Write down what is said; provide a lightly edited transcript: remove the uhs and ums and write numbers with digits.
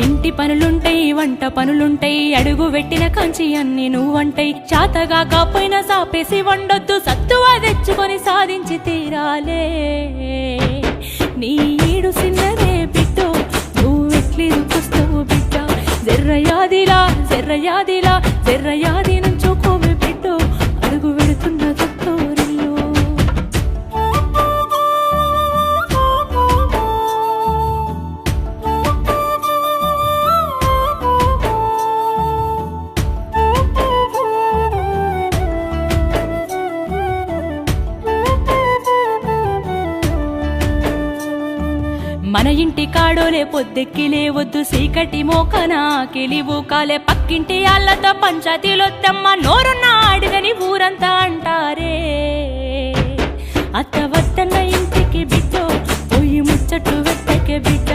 ఇంటి పనులుంటాయి వంట పనులుంటాయి అడుగు పెట్టిన కంచి అన్ని నువ్వంటాయి చాతగా కాపోయినా సాపేసి వండొద్దు సత్తువా తెచ్చుకొని సాధించి తీరాలే నీ ఈడు సిన్నదే బిడ్డో నువ్వెట్లిరుకొస్తావు బిడ్డ జర్రయాదిలా జర్రయాదిలా జర్రయాది నుంచోకోవే బిడ్డో అడుగు పెడుతున్న తొట్టూరిలో మన ఇంటి కాడోలే పొద్దెక్కి లేవద్దు సీకటి మోకనా కెలివు కాలే పక్కింటి ఆళ్ళతో పంచాయతీలొద్దమ్మ నోరున్న అడుగని ఊరంతా అంటారే అత్త వద్దన్న ఇంటికి బిడ్డో పోయి ముచ్చట్లు వెట్టకే బిడ్డ